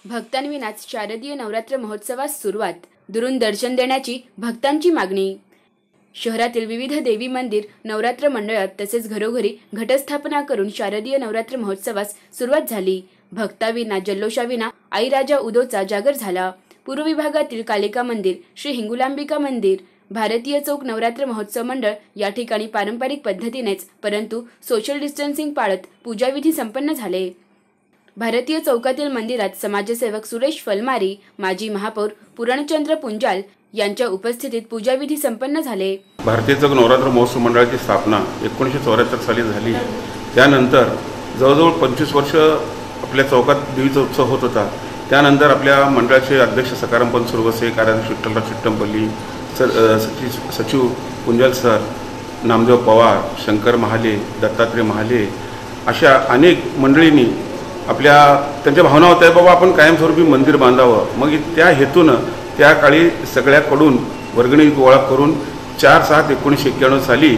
भक्तांविनाच शारदीय नवरात्र महोत्सवास सुरुवात, दुरून दर्शन देण्याची भक्तांची मागणी। शहरातील विविध देवी मंदिर, नवरात्र मंडळात तसेच घरोघरी घटस्थापना करून शारदीय नवरात्र महोत्सवास सुरुवात झाली। भक्ताविना जल्लोषाविना आई राजा उदोचा जागर झाला। पूर्व विभागातील कालिका मंदिर, श्री हिंगुलांबिका मंदिर, भारतीय चौक नवरात्र महोत्सव मंडळ या ठिकाणी पारंपरिक पद्धतीनेच परंतु सोशल डिस्टन्सिंग पाळत पूजाविधी संपन्न झाले। भारतीय चौकातील मंदिरात समाजसेवक सुरेश फलमारी, माजी महापौर पूर्णचंद्र पुंजाल यांच्या उपस्थितीत पूजाविधी संपन्न झाले। भारतीय चौक नवरात्र महोत्सव मंडळाची स्थापना 1974 साली झाली। त्यानंतर जवळजवळ 25 वर्ष आपल्या चौकात देवीचा उत्सव होत होता। त्यानंतर आपल्या मंडळाचे अध्यक्ष सकाराम सुरवसे, कार्याध्यक्ष विठ्ठलराव चिट्टंपल्ली, सचिव पुंजाल सर, नामदेव पवार, शंकर महाले, दत्तात्रय महाले अशा अनेक मंडळींनी त्यांच्या भावना होत्या बाबा आपण कायमस्वरूपी मंदिर बांधावं। मग त्या हेतूनं त्या काळी सगळ्याकडून वर्गणी गोळा करून 4/7/1991 साली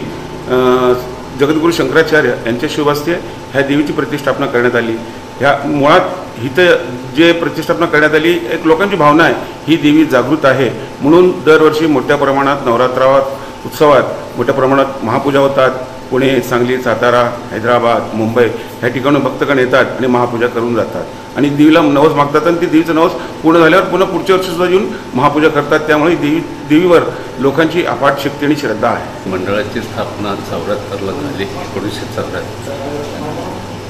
जगद्गुरू शंकराचार्य यांच्या शुभ हस्ते ह्या देवीची प्रतिष्ठापना करण्यात आली। ह्या मुळात इथं जे प्रतिष्ठापना करण्यात आली, एक लोकांची भावना आहे ही देवी जागृत आहे म्हणून दरवर्षी मोठ्या प्रमाणात नवरात्रात उत्सवात मोठ्या प्रमाणात महापूजा होतात। पुणे, सांगली, सातारा, हैदराबाद, मुंबई ह्या ठिकाणून भक्तगण येतात आणि महापूजा करून जातात आणि देवीला नवस मागतात आणि ती देवीचं नवस पूर्ण झाल्यावर पुन्हा पुढच्या वर्षी सुद्धा येऊन महापूजा करतात। त्यामुळे देवीवर लोकांची अफाट शक्ती आणि श्रद्धा आहे। मंडळाची स्थापना 74ला झाली, 1974।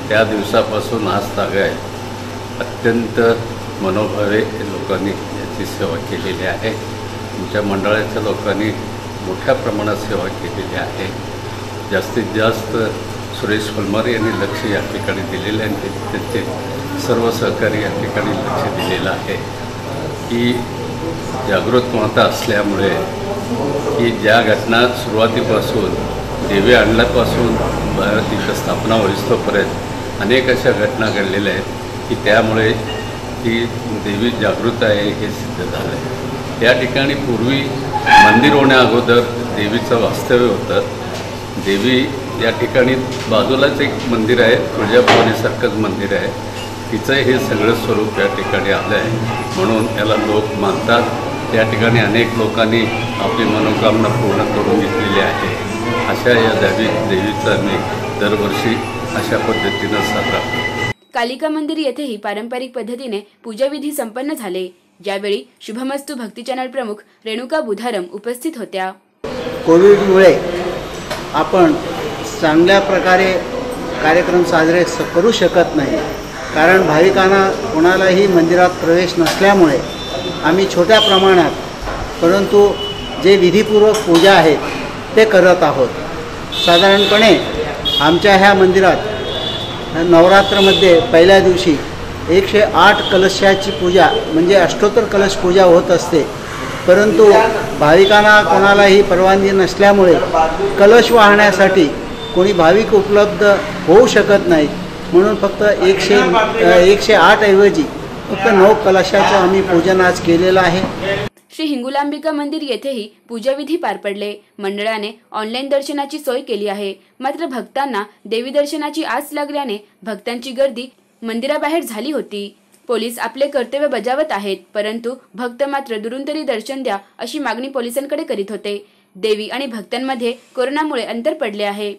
त्या दिवसापासून आज तागाय अत्यंत मनोभावे लोकांनी याची सेवा केलेली आहे। तुमच्या मंडळाच्या लोकांनी मोठ्या प्रमाणात सेवा केलेली आहे। जास्तीत जास्त सुरेश फलमारे यांनी लक्ष या ठिकाणी दिलेलं आहे आणि त्यांचे सर्व सहकारी या ठिकाणी लक्ष दिलेलं आहे की जागृत माता असल्यामुळे की ज्या घटना सुरुवातीपासून देवी आणल्यापासून तिथं स्थापना होईस्तोपर्यंत अनेक अशा घटना घडलेल्या आहेत की त्यामुळे ती देवी जागृत आहे हे सिद्ध झालं आहे। या ठिकाणी पूर्वी मंदिर होण्या अगोदर देवीचं वास्तव्य होतं। देवी या ठिकाणी बाजूलाच एक मंदिर आहे, तुळजाभवानीसारखंच मंदिर आहे, तिचं हे सगळं स्वरूप या ठिकाणी आलं आहे म्हणून याला लोक मानतात। या ठिकाणी अनेक लोकांनी आपली मनोकामना पूर्ण करून घेतलेली आहे। अशा या देवीचा आम्ही दरवर्षी अशा पद्धतीनं साजरा करतो। कालिका मंदिर येथेही पारंपरिक पद्धतीने पूजाविधी संपन्न झाले। ज्यावेळी शुभमस्तू भक्ती चॅनल प्रमुख रेणुका बुधारम उपस्थित होत्या। कोविडमुळे आपण चांगल्या प्रकारे कार्यक्रम साजरे करू शकत नाही, कारण भाविकांना कोणालाही मंदिरात प्रवेश नसल्यामुळे आम्ही छोट्या प्रमाणात परंतु जे विधीपूर्वक पूजा आहेत ते करत आहोत। साधारणपणे आमच्या ह्या मंदिरात नवरात्रमध्ये पहिल्या दिवशी 108 कलशाची पूजा म्हणजे अष्टोत्तर कलश पूजा होत असते, परंतु भाविकांना कोणालाही परवानगी नसल्यामुळे कलश वाहण्यासाठी कोणी भाविक उपलब्ध होऊ शकत नाहीत म्हणून फक्त 108 ऐवजी फक्त 9 कलशाचं आम्ही पूजन आज केलेलं आहे। श्री हिंगुलांबिका मंदिर येथेही पूजाविधी पार पडले। मंडळाने ऑनलाईन दर्शनाची सोय केली आहे, मात्र भक्तांना देवी दर्शनाची आस लागल्याने भक्तांची गर्दी मंदिराबाहेर झाली होती। पोलीस आपले कर्तव्य बजावत आहेत, परंतु भक्त मात्र दुरून तरी दर्शन द्या अशी मागणी पोलिसांकडे करीत होते। देवी आणि भक्तांमध्ये कोरोनामुळे अंतर पडले आहे।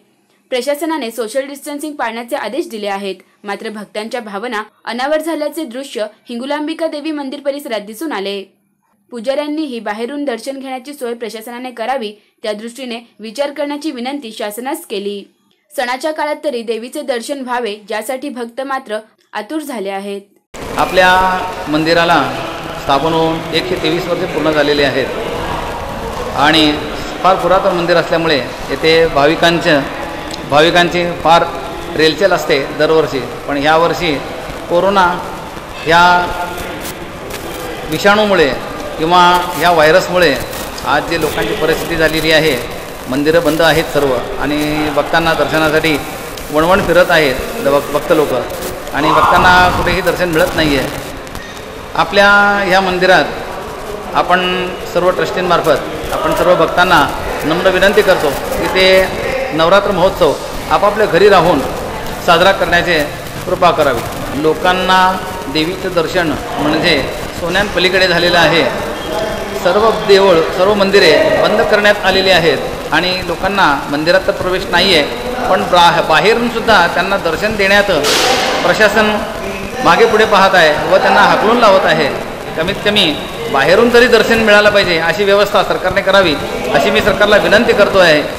प्रशासनाने सोशल डिस्टन्सिंग पाळण्याचे आदेश दिले आहेत, मात्र भक्तांच्या भावना अनावर झाल्याचे दृश्य हिंगुलांबिका देवी मंदिर परिसरात दिसून आले। पुजाऱ्यांनीही बाहेरून दर्शन घेण्याची सोय प्रशासनाने करावी, त्या दृष्टीने विचार करण्याची विनंती शासनास केली। सणाच्या काळात तरी देवीचे दर्शन व्हावे यासाठी भक्त मात्र आतुर झाले आहेत। आपल्या मंदिराला स्थापन होऊन 123 वर्षे पूर्ण झालेली आहेत आणि फार पुरातन मंदिर असल्यामुळे येथे भाविकांची फार रेलचेल असते दरवर्षी, पण ह्यावर्षी कोरोना ह्या विषाणूमुळे किंवा ह्या व्हायरसमुळे आज जे लोकांची परिस्थिती झालेली आहे, मंदिरं बंद आहेत सर्व आणि भक्तांना दर्शनासाठी वणवण फिरत आहेत भक्त लोक आणि भक्तांना कुठेही दर्शन मिळत नाही आहे। आपल्या ह्या मंदिरात आपण सर्व ट्रस्टींमार्फत आपण सर्व भक्तांना नम्र विनंती करतो की ते नवरात्र महोत्सव आपापल्या घरी राहून साजरा करण्याचे कृपा करावी। लोकांना देवीचं दर्शन म्हणजे सोन्यान पलीकडे झालेलं आहे. सर्व देऊळ, सर्व मंदिरे बंद करण्यात आलेली आहेत आणि लोकांना मंदिरात तर प्रवेश नाही आहे, पण बाहेरूनसुद्धा त्यांना दर्शन देण्यात प्रशासन मागे पुढे पाहत आहे व त्यांना हाकलून लावत आहे. कमीत कमी बाहेरून तरी दर्शन मिळालं पाहिजे अशी व्यवस्था सरकारने करावी अशी मी सरकारला विनंती करतो आहे.